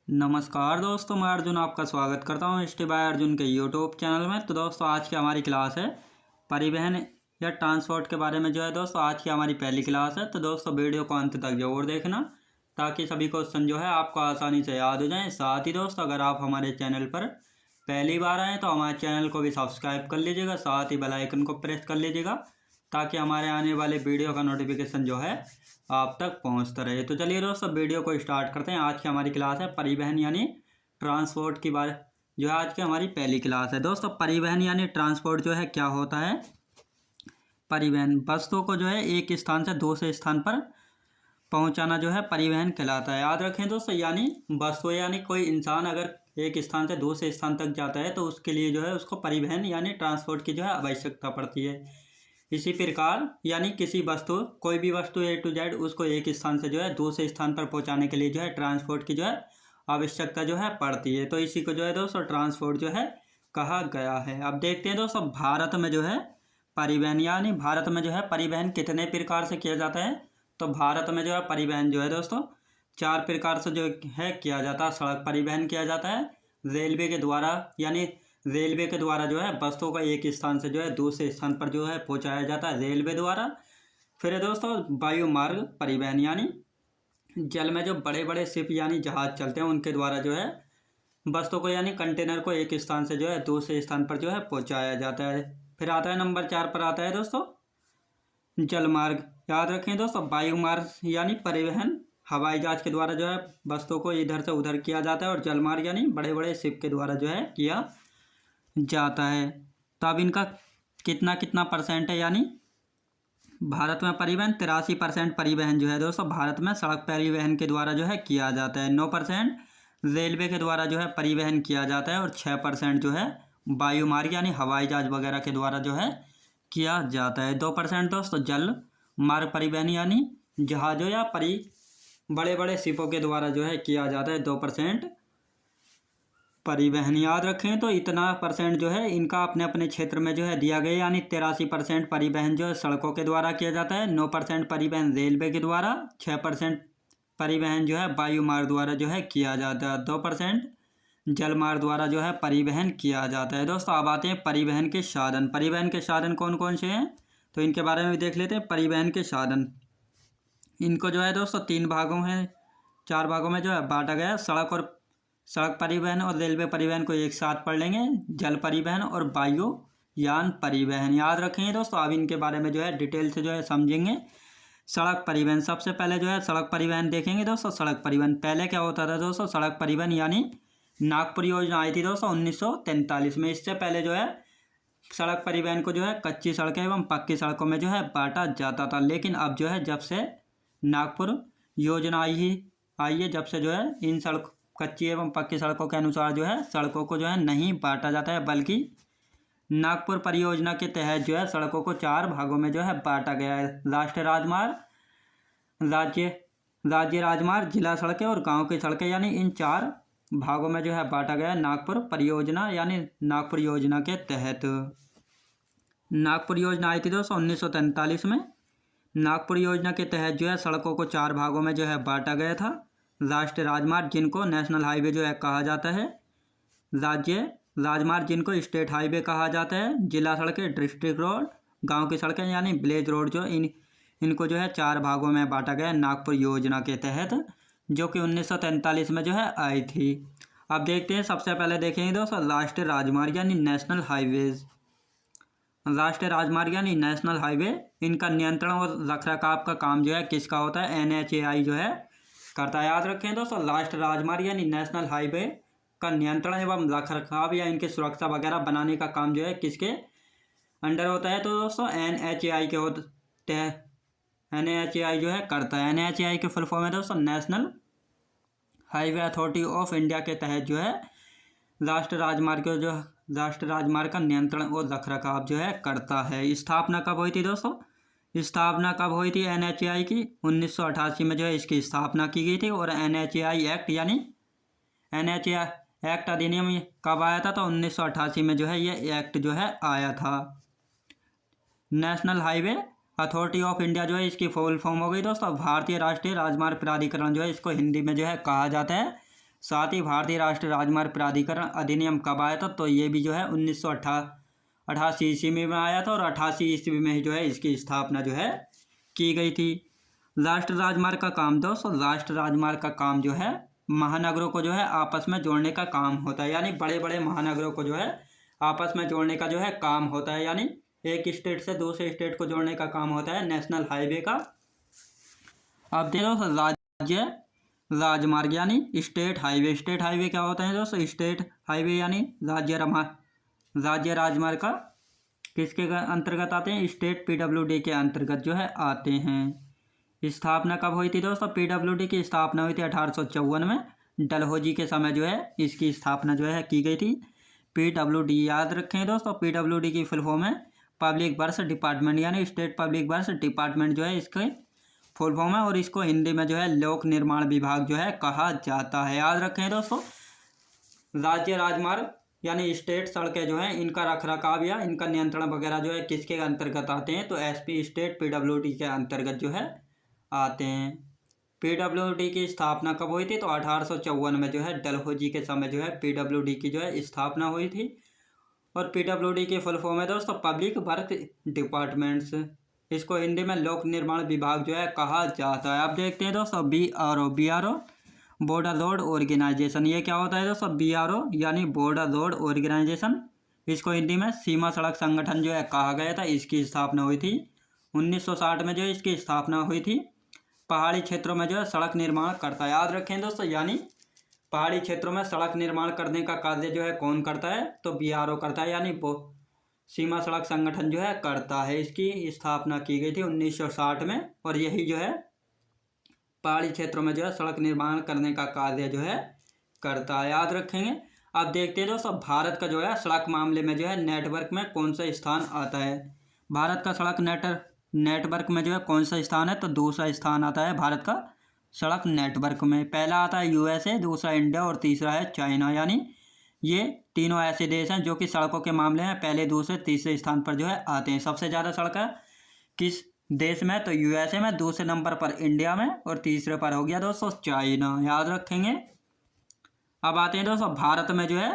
नमस्कार दोस्तों, मैं अर्जुन आपका स्वागत करता हूँ स्टे बाय अर्जुन के यूट्यूब चैनल में। तो दोस्तों आज की हमारी क्लास है परिवहन या ट्रांसपोर्ट के बारे में। दोस्तों आज की हमारी पहली क्लास है। तो दोस्तों वीडियो को अंत तक जरूर देखना ताकि सभी क्वेश्चन आपको आसानी से याद हो जाएं। साथ ही दोस्तों अगर आप हमारे चैनल पर पहली बार आएँ तो हमारे चैनल को भी सब्सक्राइब कर लीजिएगा, साथ ही बेल आइकन को प्रेस कर लीजिएगा ताकि हमारे आने वाले वीडियो का नोटिफिकेशन आप तक पहुंचता रहे। तो चलिए दोस्तों वीडियो को स्टार्ट करते हैं। आज की हमारी क्लास है परिवहन यानी ट्रांसपोर्ट की बारे आज की हमारी पहली क्लास है। दोस्तों परिवहन यानी ट्रांसपोर्ट क्या होता है। परिवहन वस्तुओं को एक स्थान से दूसरे स्थान पर पहुंचाना परिवहन कहलाता है। याद रखें दोस्तों, यानी वस्तु यानी कोई इंसान अगर एक स्थान से दूसरे स्थान तक जाता है तो उसके लिए उसको परिवहन यानी ट्रांसपोर्ट की आवश्यकता पड़ती है। इसी प्रकार यानी किसी वस्तु कोई भी वस्तु A to Z उसको एक स्थान से दूसरे स्थान पर पहुंचाने के लिए ट्रांसपोर्ट की आवश्यकता पड़ती है। तो इसी को दोस्तों ट्रांसपोर्ट कहा गया है। अब देखते हैं दोस्तों भारत में परिवहन यानी भारत में परिवहन कितने प्रकार से किया जाता है। तो भारत में परिवहन दोस्तों 4 प्रकार से किया जाता है। सड़क परिवहन किया जाता है, रेलवे के द्वारा यानी रेलवे के द्वारा वस्तुओं को एक स्थान से दूसरे स्थान पर पहुंचाया जाता है रेलवे द्वारा। फिर है दोस्तों वायु मार्ग परिवहन यानी जल में जो बड़े बड़े शिप यानी जहाज चलते हैं उनके द्वारा वस्तुओं को यानी कंटेनर को एक स्थान से दूसरे स्थान पर पहुंचाया जाता है। फिर आता है नंबर 4 पर आता है दोस्तों जल मार्ग। याद रखें दोस्तों वायु मार्ग यानी परिवहन हवाई जहाज के द्वारा वस्तुओं को इधर से उधर किया जाता है, और जल मार्ग यानी बड़े बड़े शिप के द्वारा किया जाता है। तो अब इनका कितना परसेंट है, यानी भारत में परिवहन 83% परिवहन दोस्तों भारत में सड़क परिवहन के द्वारा किया जाता है। 9% रेलवे के द्वारा परिवहन किया जाता है, और 6% वायु मार्ग यानी हवाई जहाज वगैरह के द्वारा किया जाता है। 2% दोस्तों जल मार्ग परिवहन यानी जहाज़ों या बड़े बड़े शिपों के द्वारा किया जाता है। 2% परिवहन। याद रखें तो इतना परसेंट इनका अपने अपने क्षेत्र में दिया गया, यानी 83% परिवहन सड़कों के द्वारा किया जाता है, 9% परिवहन रेलवे के द्वारा, 6% परिवहन वायु मार्ग द्वारा किया जाता है, 2% जल मार्ग द्वारा परिवहन किया जाता है। दोस्तों अब आते हैं परिवहन के साधन। परिवहन के साधन कौन कौन से हैं तो इनके बारे में भी देख लेते हैं। परिवहन के साधन इनको दोस्तों 3 भागों में 4 भागों में बांटा गया। सड़क परिवहन और रेलवे परिवहन को एक साथ पढ़ लेंगे। जल परिवहन और वायुयान परिवहन। याद रखेंगे दोस्तों, अब इनके बारे में डिटेल से समझेंगे। सड़क परिवहन सबसे पहले सड़क परिवहन देखेंगे दोस्तों। सड़क परिवहन पहले क्या होता था दोस्तों, सड़क परिवहन यानी नागपुर योजना आई थी दोस्तों 1943 में। इससे पहले सड़क परिवहन को कच्ची सड़कें एवं पक्की सड़कों में बांटा जाता था। लेकिन अब जब से नागपुर योजना आई है, जब से इन सड़क कच्ची एवं पक्की सड़कों के अनुसार सड़कों को नहीं बांटा जाता है, बल्कि नागपुर परियोजना के तहत सड़कों को 4 भागों में बांटा गया है। राष्ट्रीय राजमार्ग, राज्य राजमार्ग, जिला सड़कें और गांव की सड़कें, यानी इन 4 भागों में बांटा गया है नागपुर परियोजना यानी नागपुर योजना के तहत। नागपुर योजना आई थी दोस्तों 1943 में। नागपुर योजना के तहत सड़कों को 4 भागों में बांटा गया था। राष्ट्रीय राजमार्ग जिनको नेशनल हाईवे कहा जाता है, राज्य राजमार्ग जिनको स्टेट हाईवे कहा जाता है, जिला सड़कें डिस्ट्रिक्ट रोड, गांव की सड़कें यानी विलेज रोड इनको 4 भागों में बांटा गया नागपुर योजना के तहत, जो कि 1943 में आई थी। अब देखते हैं, सबसे पहले देखेंगे दोस्तों राष्ट्रीय राजमार्ग यानी नेशनल हाईवेज। राष्ट्रीय राजमार्ग यानी नेशनल हाईवे, इनका नियंत्रण और रखरखाव का काम किसका होता है, NHAI करता है। याद रखें दोस्तों, राष्ट्रीय राजमार्ग यानी नेशनल हाईवे का नियंत्रण एवं रखरखाव या इनकी सुरक्षा वगैरह बनाने का काम किसके अंडर होता है तो दोस्तों NHAI के होते हैं। NHAI करता है। NHAI के फुल फॉर्म है दोस्तों national highway authority of India के तहत राष्ट्रीय राजमार्ग का नियंत्रण और रखरखाव करता है। स्थापना कब हुई थी दोस्तों, स्थापना कब हुई थी NHAI की, 1988 में इसकी स्थापना की गई थी। और NHAI एक्ट यानी NHAI एक्ट अधिनियम कब आया था तो 1988 में ये एक्ट आया था। National highway authority of India इसकी फुल फॉर्म हो गई दोस्तों भारतीय राष्ट्रीय राजमार्ग प्राधिकरण इसको हिंदी में कहा जाता है साथ ही भारतीय राष्ट्रीय राजमार्ग प्राधिकरण अधिनियम कब आया था, तो ये भी जो है 1988 ईस्वी में आया था और 88 ईस्वी में ही जो है इसकी स्थापना जो है की गई थी। राष्ट्रीय राजमार्ग का काम दोस्तों, राष्ट्रीय राजमार्ग का काम जो है महानगरों को जो है आपस में जोड़ने का काम होता है, यानी बड़े बड़े महानगरों को जो है आपस में जोड़ने का जो है काम होता है, यानी एक स्टेट से दूसरे स्टेट को जोड़ने का काम होता है नेशनल हाईवे का। अब देखो राज्य राजमार्ग यानी स्टेट हाईवे। स्टेट हाईवे क्या होता है दोस्तों, स्टेट हाईवे यानी राज्य राजमार्ग का किसके अंतर्गत आते हैं, स्टेट पीडब्ल्यूडी के अंतर्गत जो है आते हैं। स्थापना कब हुई थी दोस्तों, पीडब्ल्यूडी की स्थापना हुई थी 1854 में, डलहौजी के समय जो है इसकी स्थापना जो है की गई थी। पीडब्ल्यूडी याद रखें दोस्तों, पीडब्ल्यूडी की फुल फॉर्म है पब्लिक वर्क्स डिपार्टमेंट, यानी स्टेट पब्लिक वर्क्स डिपार्टमेंट जो है इसके फुल फॉर्म है, और इसको हिंदी में जो है लोक निर्माण विभाग जो है कहा जाता है। याद रखें दोस्तों, राज्य राजमार्ग यानी स्टेट सड़कें जो हैं इनका रखरखाव या इनका नियंत्रण वगैरह जो है किसके अंतर्गत आते हैं, तो एसपी स्टेट पीडब्ल्यूडी के अंतर्गत जो है आते हैं। पीडब्ल्यूडी की स्थापना कब हुई थी, तो 1854 में जो है डलहौजी के समय जो है पीडब्ल्यूडी की जो है स्थापना हुई थी। और पीडब्ल्यूडी की फुल फॉर्म है दोस्तों पब्लिक वर्क डिपार्टमेंट्स, इसको हिंदी में लोक निर्माण विभाग जो है कहा जाता है। अब देखते हैं दोस्तों बीआरओ बॉर्डर रोड ऑर्गेनाइजेशन। ये क्या होता है दोस्तों, बीआरओ यानी बॉर्डर रोड ऑर्गेनाइजेशन, इसको हिंदी में सीमा सड़क संगठन जो है कहा गया था। इसकी स्थापना हुई थी 1960 में जो इसकी स्थापना हुई थी। पहाड़ी क्षेत्रों में जो है सड़क निर्माण करता है। याद रखें दोस्तों, यानी पहाड़ी क्षेत्रों में सड़क निर्माण करने का कार्य जो है कौन करता है, तो बीआरओ करता है, यानी सीमा सड़क संगठन जो है करता है। इसकी स्थापना की गई थी 1960 में, और यही जो है पहाड़ी क्षेत्रों में जो है सड़क निर्माण करने का कार्य जो है करता है। याद रखेंगे। अब देखते हैं दोस्तों, भारत का जो है सड़क मामले में जो है नेटवर्क में कौन सा स्थान आता है। भारत का सड़क नेटवर्क में जो है कौन सा स्थान है, तो दूसरा स्थान आता है भारत का सड़क नेटवर्क में। पहला आता है यूएसए, दूसरा इंडिया और तीसरा है चाइना, यानी ये तीनों ऐसे देश हैं जो कि सड़कों के मामले में पहले दूसरे तीसरे स्थान पर जो है आते हैं। सबसे ज़्यादा सड़कें किस देश में, तो यूएसए में, दूसरे नंबर पर इंडिया में, और तीसरे पर हो गया दोस्तों चाइना। याद रखेंगे। अब आते हैं दोस्तों, भारत में जो है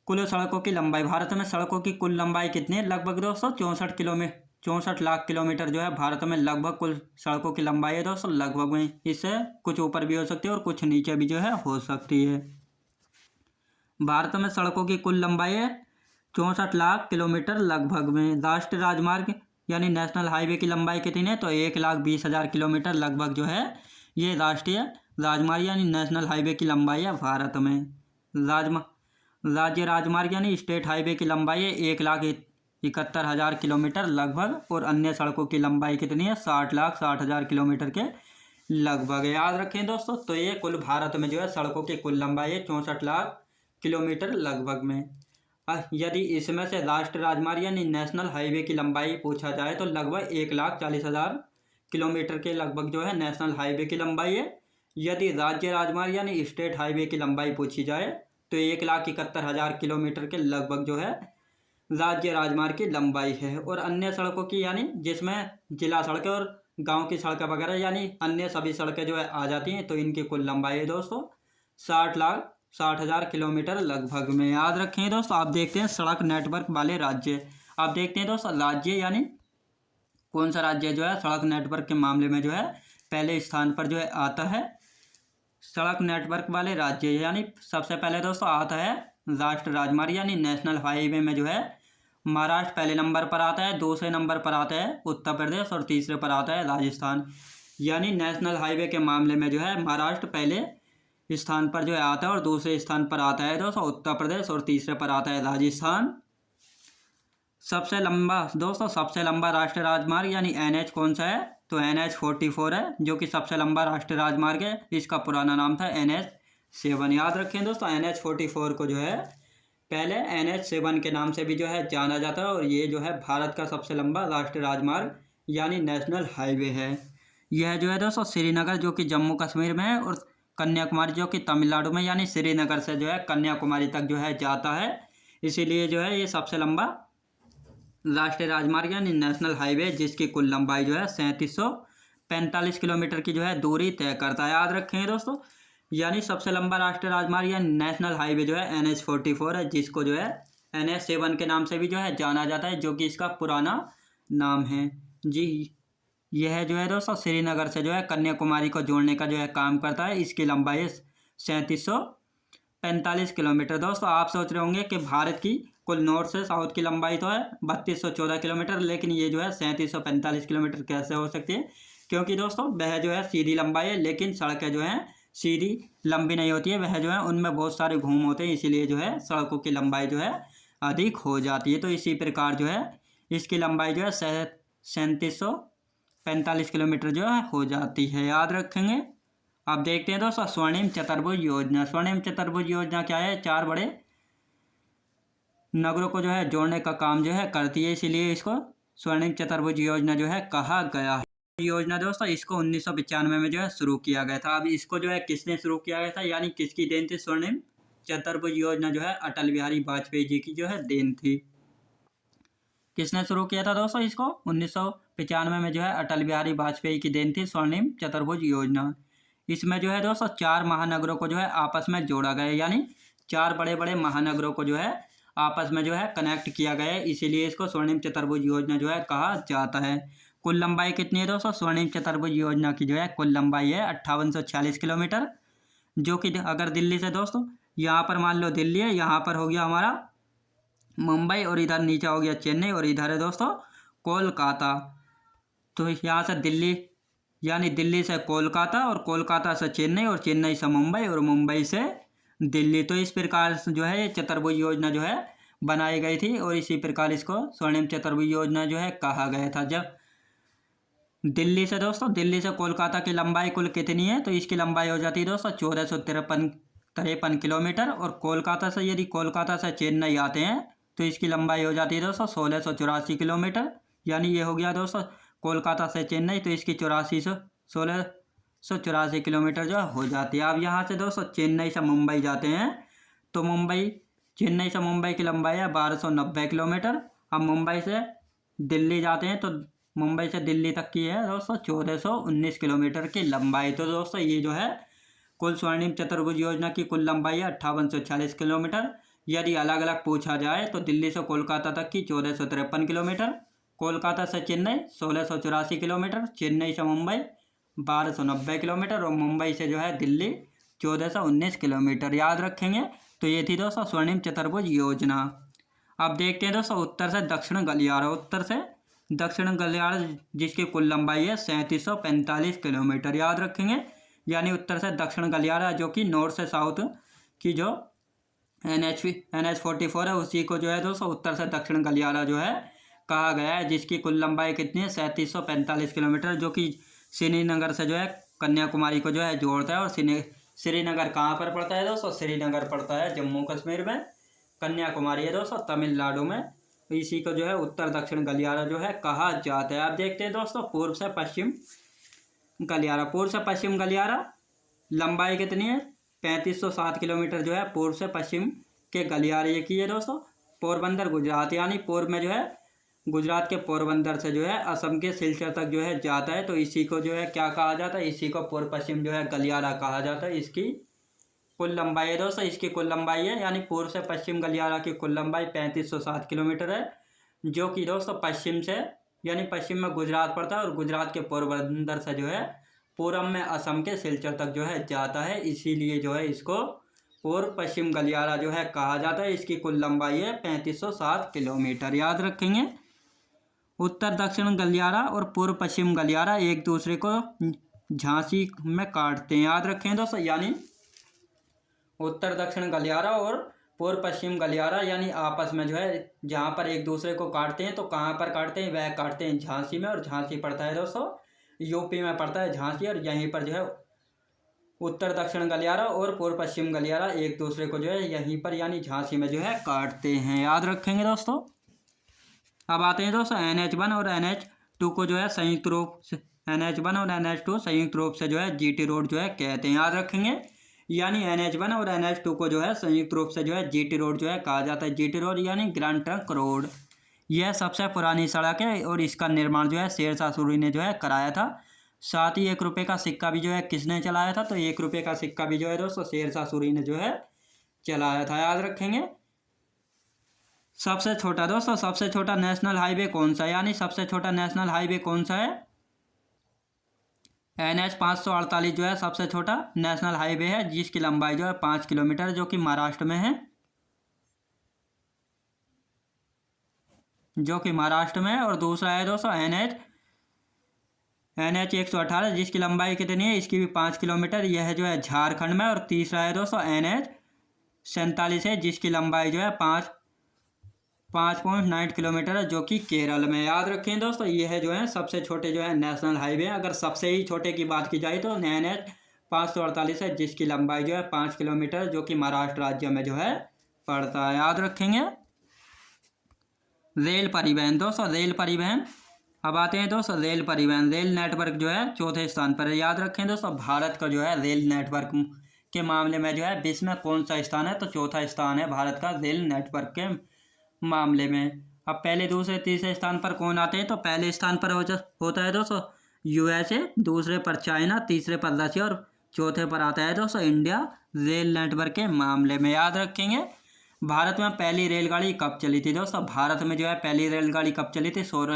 कुल सड़कों की लंबाई, भारत में सड़कों की कुल लंबाई कितनी है, लगभग दोस्तों 64 लाख किलोमीटर जो है भारत में लगभग कुल सड़कों की लंबाई है दोस्तों, लगभग में। इससे कुछ ऊपर भी हो सकती है और कुछ नीचे भी जो है हो सकती है। भारत में सड़कों की कुल लंबाई है 64 लाख किलोमीटर लगभग में। राष्ट्रीय राजमार्ग यानी नेशनल हाईवे की लंबाई कितनी है, तो 1,20,000 किलोमीटर लगभग जो है ये राष्ट्रीय राजमार्ग यानी नेशनल हाईवे की लंबाई है भारत में। राज्य राजमार्ग यानी स्टेट हाईवे की लंबाई है 1,71,000 किलोमीटर लगभग, और अन्य सड़कों की लंबाई कितनी है, 60,60,000 किलोमीटर के लगभग। याद रखें दोस्तों, तो ये कुल भारत में जो है सड़कों की कुल लंबाई है 64 लाख किलोमीटर लगभग में। यदि इसमें से राष्ट्रीय राजमार्ग यानी नेशनल हाईवे की लंबाई पूछा जाए तो लगभग 1,40,000 किलोमीटर के लगभग जो है नेशनल हाईवे की लंबाई है। यदि राज्य राजमार्ग यानी स्टेट हाईवे की लंबाई पूछी जाए तो 1,71,000 किलोमीटर के लगभग जो है राज्य राजमार्ग की लंबाई है। और अन्य सड़कों की यानी जिसमें जिला सड़कें और गांव की सड़कें वगैरह यानी अन्य सभी सड़कें जो है आ जाती हैं, तो इनकी कुल लंबाई है दोस्तों 60,60,000 किलोमीटर लगभग में। याद रखें दोस्तों। आप देखते हैं सड़क नेटवर्क वाले राज्य। आप देखते हैं दोस्तों, राज्य यानी कौन सा राज्य जो है सड़क नेटवर्क के मामले में जो है पहले स्थान पर जो है आता है। सड़क नेटवर्क वाले राज्य यानी सबसे पहले दोस्तों आता है राष्ट्रीय राजमार्ग यानी नेशनल हाईवे में जो है महाराष्ट्र पहले नंबर पर आता है, दूसरे नंबर पर आता है उत्तर प्रदेश, और तीसरे पर आता है राजस्थान। यानी नेशनल हाईवे के मामले में जो है महाराष्ट्र पहले स्थान पर जो है आता है, और दूसरे स्थान पर आता है दोस्तों उत्तर प्रदेश, और तीसरे पर आता है राजस्थान। सबसे लंबा राष्ट्रीय राजमार्ग यानी NH कौन सा है, तो NH 44 है, जो कि सबसे लंबा राष्ट्रीय राजमार्ग है। इसका पुराना नाम था NH 7। याद रखें दोस्तों, NH 44 को जो है पहले NH 7 के नाम से भी जो है जाना जाता है, और ये जो है भारत का सबसे लंबा राष्ट्रीय राजमार्ग यानी नेशनल हाईवे है। यह जो है दोस्तों श्रीनगर जो कि जम्मू कश्मीर में है, और कन्याकुमारी जो कि तमिलनाडु में, यानी श्रीनगर से जो है कन्याकुमारी तक जो है जाता है। इसीलिए जो है ये सबसे लंबा राष्ट्रीय राजमार्ग यानी नेशनल हाईवे, जिसकी कुल लंबाई जो है 3745 किलोमीटर की जो है दूरी तय करता है। याद रखें दोस्तों, यानी सबसे लंबा राष्ट्रीय राजमार्ग या नेशनल हाईवे जो है NH44 है, जिसको जो है NH7 के नाम से भी जो है जाना जाता है, जो कि इसका पुराना नाम है जी। यह जो है दोस्तों श्रीनगर से जो है कन्याकुमारी को जोड़ने का जो है काम करता है। इसकी लंबाई है 3745 किलोमीटर। दोस्तों आप सोच रहे होंगे कि भारत की कुल नॉर्थ से साउथ की लंबाई तो है 3214 किलोमीटर, लेकिन ये जो है 3745 किलोमीटर कैसे हो सकती है? क्योंकि दोस्तों वह जो है सीधी लंबाई है, लेकिन सड़कें जो हैं सीधी लंबी नहीं होती है, वह जो है उनमें बहुत सारे घूम होते हैं, इसीलिए जो है सड़कों की लंबाई जो है अधिक हो जाती है। तो इसी प्रकार जो है इसकी लंबाई जो है 3745 किलोमीटर जो है हो जाती है, याद रखेंगे। अब देखते हैं दोस्तों स्वर्णिम चतुर्भुज योजना। स्वर्णिम चतुर्भुज योजना क्या है? 4 बड़े नगरों को जो है जोड़ने का काम जो है करती है, इसीलिए इसको स्वर्णिम चतुर्भुज योजना जो है कहा गया है। योजना दोस्तों इसको 1995 में जो है शुरू किया गया था। अब इसको जो है किसने शुरू किया गया था, यानी किसकी देन थी? स्वर्णिम चतुर्भुज योजना जो है अटल बिहारी वाजपेयी जी की जो है देन थी। किसने शुरू किया था दोस्तों इसको? 1995 में जो है अटल बिहारी वाजपेयी की देन थी स्वर्णिम चतुर्भुज योजना। इसमें जो है दोस्तों 4 महानगरों को जो है आपस में जोड़ा गया है, यानी 4 बड़े बड़े महानगरों को जो है आपस में जो है कनेक्ट किया गया है, इसीलिए इसको स्वर्णिम चतुर्भुज योजना जो है कहा जाता है। कुल लंबाई कितनी है दोस्तों? स्वर्णिम चतुर्भुज योजना की जो है कुल लंबाई है 5846 किलोमीटर, जो कि अगर दिल्ली से दोस्तों यहाँ पर मान लो दिल्ली है, यहाँ पर हो गया हमारा मुंबई और इधर नीचे हो गया चेन्नई और इधर है दोस्तों कोलकाता। तो यहाँ से दिल्ली यानी दिल्ली से कोलकाता और कोलकाता से चेन्नई और चेन्नई से मुंबई और मुंबई से दिल्ली। तो इस प्रकार से जो है ये चतुर्भुज योजना जो है बनाई गई थी और इसी प्रकार इसको स्वर्णिम चतुर्भुज योजना जो है कहा गया था। जब दिल्ली से दोस्तों दिल्ली से कोलकाता की लंबाई कुल कितनी है? तो इसकी लंबाई हो जाती है दोस्तों 1453 किलोमीटर। और कोलकाता से यदि कोलकाता से चेन्नई आते हैं तो इसकी लंबाई हो जाती है दोस्तों 1684 किलोमीटर, यानी ये हो गया दोस्तों कोलकाता से चेन्नई, तो इसकी 1684 किलोमीटर जो हो जाती है। अब यहाँ से दोस्तों चेन्नई से मुंबई जाते हैं तो चेन्नई से मुंबई की लंबाई है 1290 किलोमीटर। अब मुंबई से दिल्ली जाते हैं तो मुंबई से दिल्ली तक की है दोस्तों 1419 किलोमीटर की लंबाई। तो दोस्तों ये जो है कुल स्वर्णिम चतुर्भुज योजना की कुल लंबाई है 5846 किलोमीटर। यदि अलग अलग पूछा जाए तो दिल्ली से कोलकाता तक की 1453 किलोमीटर, कोलकाता से चेन्नई 1684 किलोमीटर, चेन्नई से मुंबई 1290 किलोमीटर और मुंबई से जो है दिल्ली 1419 किलोमीटर, याद रखेंगे। तो ये थी दोस्तों स्वर्णिम चतुर्भुज योजना। अब देखते हैं दोस्तों उत्तर से दक्षिण गलियारा। उत्तर से दक्षिण गलियारा जिसकी कुल लंबाई है 3745 किलोमीटर, याद रखेंगे। यानी उत्तर से दक्षिण गलियारा जो कि नॉर्थ से साउथ की जो NH44 है उसी को जो है दोस्तों उत्तर से दक्षिण गलियारा जो है कहा गया है, जिसकी कुल लंबाई कितनी है 3745 किलोमीटर, जो कि श्रीनगर से जो है कन्याकुमारी को जो है जोड़ता है। और श्रीनगर कहाँ पर पड़ता है दोस्तों? श्रीनगर पड़ता है जम्मू कश्मीर में, कन्याकुमारी है दोस्तों तमिलनाडु में। इसी को जो है उत्तर दक्षिण गलियारा जो है कहा जाता है। आप देखते हैं दोस्तों पूर्व से पश्चिम गलियारा। पूर्व से पश्चिम गलियारा लंबाई कितनी है? 3507 किलोमीटर जो है पूर्व से पश्चिम के गलियारे की है दोस्तों। पोरबंदर गुजरात, यानी पूर्व में जो है गुजरात के पोरबंदर से जो है असम के सिलचर तक जो है जाता है, तो इसी को जो है क्या कहा जाता है? इसी को पूर्व पश्चिम जो है गलियारा कहा जाता है। इसकी कुल लंबाई है दोस्तों, इसकी कुल लंबाई है यानी पूर्व से पश्चिम गलियारा की कुल लंबाई 3507 किलोमीटर है, जो कि दोस्तों पश्चिम से यानी पश्चिम में गुजरात पड़ता है और गुजरात के पोरबंदर से जो है पूर्व में असम के सिलचर तक जो है जाता है, इसीलिए जो है इसको पूर्व पश्चिम गलियारा जो है कहा जाता है। इसकी कुल लंबाई है 3507 किलोमीटर, याद रखेंगे। उत्तर दक्षिण गलियारा और पूर्व पश्चिम गलियारा एक दूसरे को झांसी में काटते हैं, याद रखें दोस्तों। यानी उत्तर दक्षिण गलियारा और पूर्व पश्चिम गलियारा यानी आपस में जो है जहाँ पर एक दूसरे को काटते हैं, तो कहाँ पर काटते हैं? वह काटते हैं झांसी में, और झांसी पड़ता है दोस्तों यूपी में पड़ता है झांसी। और यहीं पर जो है उत्तर दक्षिण गलियारा और पूर्व पश्चिम गलियारा एक दूसरे को जो है यहीं पर यानी झांसी में जो है काटते हैं, याद रखेंगे दोस्तों। अब आते हैं दोस्तों NH1 और NH2 को जो है संयुक्त रूप से NH1 और NH2 संयुक्त रूप से जो है GT रोड जो है कहते हैं, याद रखेंगे। यानी NH1 और NH2 को जो है संयुक्त रूप से जो है GT रोड जो है कहा जाता है। GT रोड यानी ग्रैंड ट्रंक रोड, यह सबसे पुरानी सड़क है और इसका निर्माण जो है शेरशाह सूरी ने जो है कराया था। साथ ही 1 रुपये का सिक्का भी जो है किसने चलाया था, तो 1 रुपये का सिक्का भी जो है दोस्तों शेरशाह सूरी ने जो है चलाया था, याद रखेंगे। सबसे छोटा दोस्तों, सबसे छोटा नेशनल हाईवे कौन सा है, यानी सबसे छोटा नेशनल हाईवे कौन सा है, NH 548 जो है सबसे छोटा नेशनल हाईवे है, जिसकी लंबाई जो है 5 किलोमीटर, जो कि महाराष्ट्र में है, जो कि महाराष्ट्र में है। और दूसरा है दोस्तों NH 118, जिसकी लंबाई कितनी है, इसकी भी 5 किलोमीटर, यह है जो है झारखंड में। और तीसरा है दोस्तों NH 47 है, जिसकी लंबाई जो है 5.9 किलोमीटर है, जो कि केरल में, याद रखें दोस्तों। यह जो है सबसे छोटे जो है नेशनल हाईवे। अगर सबसे ही छोटे की बात की जाए तो NH 548 है, जिसकी लंबाई जो है 5 किलोमीटर, जो कि महाराष्ट्र राज्य में जो है पड़ता है, याद रखेंगे। रेल परिवहन दोस्तों, रेल परिवहन, अब आते हैं दोस्तों रेल परिवहन। रेल नेटवर्क जो है चौथे स्थान पर है, याद रखें दोस्तों। भारत का जो है रेल नेटवर्क के मामले में जो है विश्व में कौन सा स्थान है, तो चौथा स्थान है भारत का रेल नेटवर्क के मामले में। अब पहले दूसरे तीसरे स्थान पर कौन आते हैं, तो पहले स्थान पर होता है दोस्तों USA, दूसरे पर चाइना, तीसरे पर रशिया और चौथे पर आता है दोस्तों इंडिया रेल नेटवर्क के मामले में, याद रखेंगे। भारत में पहली रेलगाड़ी कब चली थी दोस्तों, भारत में जो है पहली रेलगाड़ी कब चली थी, 16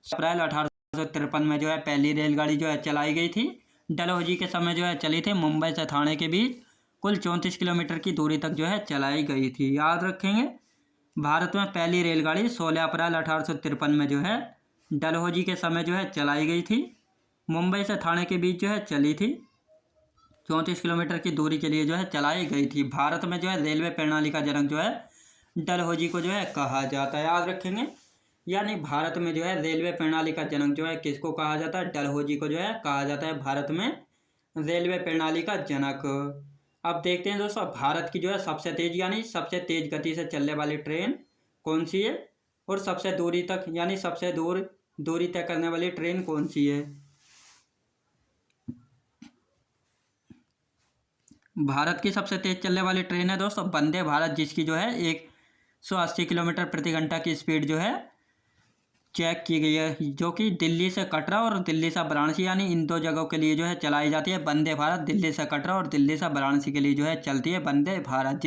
अप्रैल 1853 में जो है पहली रेलगाड़ी जो है चलाई गई थी। डलहौजी के समय जो है चली थी, मुंबई से ठाणे के बीच कुल 34 किलोमीटर की दूरी तक जो है चलाई गई थी, याद रखेंगे। भारत में पहली रेलगाड़ी 16 अप्रैल 1853 में जो है डलहौजी के समय जो है चलाई गई थी, मुंबई से ठाणे के बीच जो है चली थी, 34 किलोमीटर की दूरी के लिए जो है चलाई गई थी। भारत में जो है रेलवे प्रणाली का जनक जो है डलहौजी को जो है कहा जाता है, याद रखेंगे। यानी भारत में जो है रेलवे प्रणाली का जनक जो है किसको कहा जाता है, डलहौजी को जो है कहा जाता है भारत में रेलवे प्रणाली का जनक। अब देखते हैं दोस्तों भारत की जो है सबसे तेज यानी सबसे तेज गति से चलने वाली ट्रेन कौन सी है, और सबसे दूरी तक यानी सबसे दूरी तय करने वाली ट्रेन कौन सी है। भारत की सबसे तेज चलने वाली ट्रेन है दोस्तों वंदे भारत, जिसकी जो है 180 किलोमीटर प्रति घंटा की स्पीड जो है चेक की गई है, जो कि दिल्ली से कटरा और दिल्ली से वाराणसी यानी इन दो जगहों के लिए जो है चलाई जाती है वंदे भारत। दिल्ली से कटरा और दिल्ली से वाराणसी के लिए जो है चलती है वंदे भारत,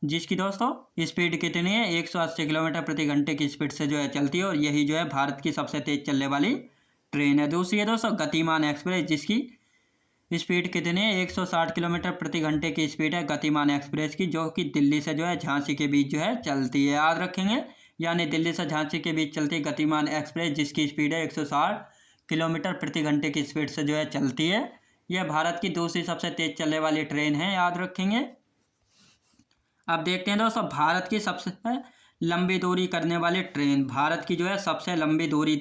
जिसकी दोस्तों स्पीड कितनी है, 180 किलोमीटर प्रति घंटे की स्पीड से जो है चलती है, और यही जो है भारत की सबसे तेज चलने वाली ट्रेन है। दूसरी है दोस्तों गतिमान एक्सप्रेस, जिसकी स्पीड कितनी है, 160 किलोमीटर प्रति घंटे की स्पीड है गतिमान एक्सप्रेस की, जो कि दिल्ली से जो है झांसी के बीच जो है चलती है, याद रखेंगे। यानी दिल्ली से झांसी के बीच चलती है गतिमान एक्सप्रेस, जिसकी स्पीड है 160 किलोमीटर प्रति घंटे की स्पीड से जो है चलती है। यह भारत की दूसरी सबसे तेज चलने वाली ट्रेन है, याद रखेंगे। अब देखते हैं दोस्तों भारत की सबसे लंबी दूरी करने वाली ट्रेन, भारत की जो है सबसे लंबी दूरी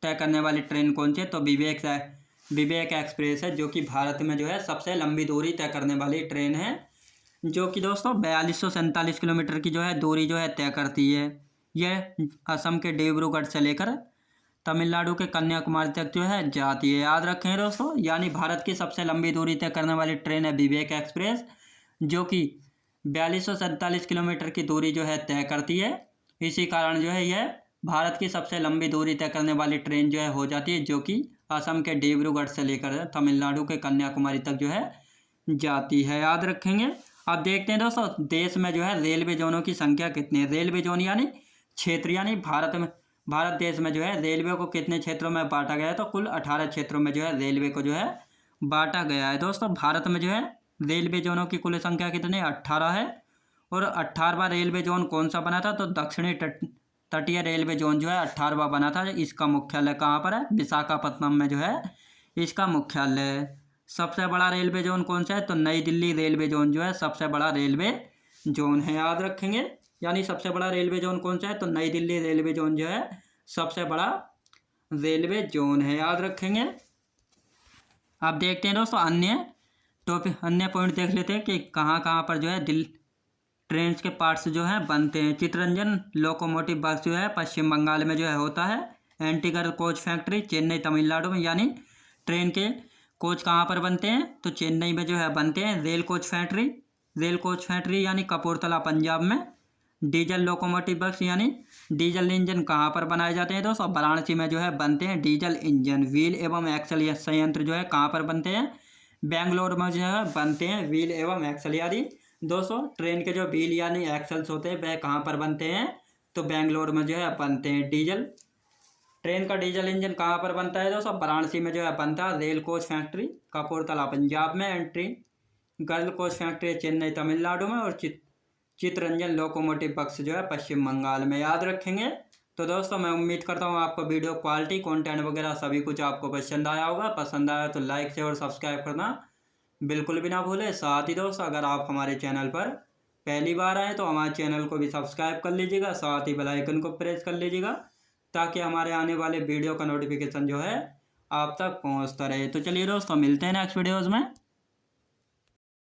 तय करने वाली ट्रेन कौन सी है, तो विवेक एक्सप्रेस है, जो कि भारत में जो है सबसे लंबी दूरी तय करने वाली ट्रेन है, जो कि दोस्तों 4247 किलोमीटर की जो है दूरी जो है तय करती है। यह असम के डिब्रूगढ़ से लेकर तमिलनाडु के कन्याकुमारी तक जो है जाती है, याद रखें दोस्तों। यानी भारत की सबसे लंबी दूरी तय करने वाली ट्रेन है विवेक एक्सप्रेस, जो कि 4247 किलोमीटर की दूरी जो है तय करती है। इसी कारण जो है यह भारत की सबसे लंबी दूरी तय करने वाली ट्रेन जो है हो जाती है, जो कि असम के डिब्रूगढ़ से लेकर तमिलनाडु के कन्याकुमारी तक जो है जाती है, याद रखेंगे। अब देखते हैं दोस्तों देश में जो है रेलवे जोनों की संख्या कितनी है। रेलवे जोन यानी क्षेत्र, यानी भारत देश में जो है रेलवे को कितने क्षेत्रों में बांटा गया है, तो कुल 18 क्षेत्रों में जो है रेलवे को जो है बांटा गया है। दोस्तों भारत में जो है रेलवे जोनों की कुल संख्या कितनी 18 है, और 18वां रेलवे जोन कौन सा बना था, तो दक्षिणी तटीय रेलवे जोन जो है 18वां बना था। इसका मुख्यालय कहाँ पर है, विशाखापट्टनम में जो है इसका मुख्यालय है। सबसे बड़ा रेलवे जोन कौन सा है, तो नई दिल्ली रेलवे जोन जो है सबसे बड़ा रेलवे जोन है, याद रखेंगे। यानी सबसे बड़ा रेलवे जोन कौन सा है, तो नई दिल्ली रेलवे जोन जो है सबसे बड़ा रेलवे जोन है, याद रखेंगे। अब देखते हैं दोस्तों अन्य पॉइंट देख लेते हैं कि कहाँ कहाँ पर जो है ट्रेन के पार्ट्स जो हैं बनते हैं। चित्तरंजन लोकोमोटिव वर्क्स जो है पश्चिम बंगाल में जो है होता है। एंटीगर कोच फैक्ट्री चेन्नई तमिलनाडु में, यानी ट्रेन के कोच कहाँ पर बनते हैं, तो चेन्नई में जो है बनते हैं। रेल कोच फैक्ट्री यानी कपूरथला पंजाब में। डीजल लोकोमोटिव बस यानी डीजल इंजन कहाँ पर बनाए जाते हैं दोस्तों? वाराणसी में जो है बनते हैं डीजल इंजन। व्हील एवं एक्सल संयंत्र जो है कहाँ पर बनते हैं? बेंगलोर में जो है बनते हैं व्हील एवं एक्सल यानी दोस्तों ट्रेन के जो व्हील यानी एक्सल्स होते हैं वह कहाँ पर बनते हैं? तो बेंगलोर में जो है बनते हैं। डीजल ट्रेन का डीजल इंजन कहाँ पर बनता है दोस्तों? वाराणसी में जो है बनता है। Rail coach factory Kapurthala Punjab में, integral coach factory Chennai Tamil Nadu में, और चितरंजन लोकोमोटिव बक्स जो है पश्चिम बंगाल में। याद रखेंगे। तो दोस्तों मैं उम्मीद करता हूँ आपको वीडियो क्वालिटी कंटेंट वगैरह सभी कुछ आपको पसंद आया होगा। पसंद आया तो लाइक शेयर और सब्सक्राइब करना बिल्कुल भी ना भूलें। साथ ही दोस्तों अगर आप हमारे चैनल पर पहली बार आए तो हमारे चैनल को भी सब्सक्राइब कर लीजिएगा, साथ ही बेल आइकन को प्रेस कर लीजिएगा ताकि हमारे आने वाले वीडियो का नोटिफिकेशन जो है आप तक पहुंचता रहे। तो चलिए दोस्तों मिलते हैं नेक्स्ट वीडियोज़ में।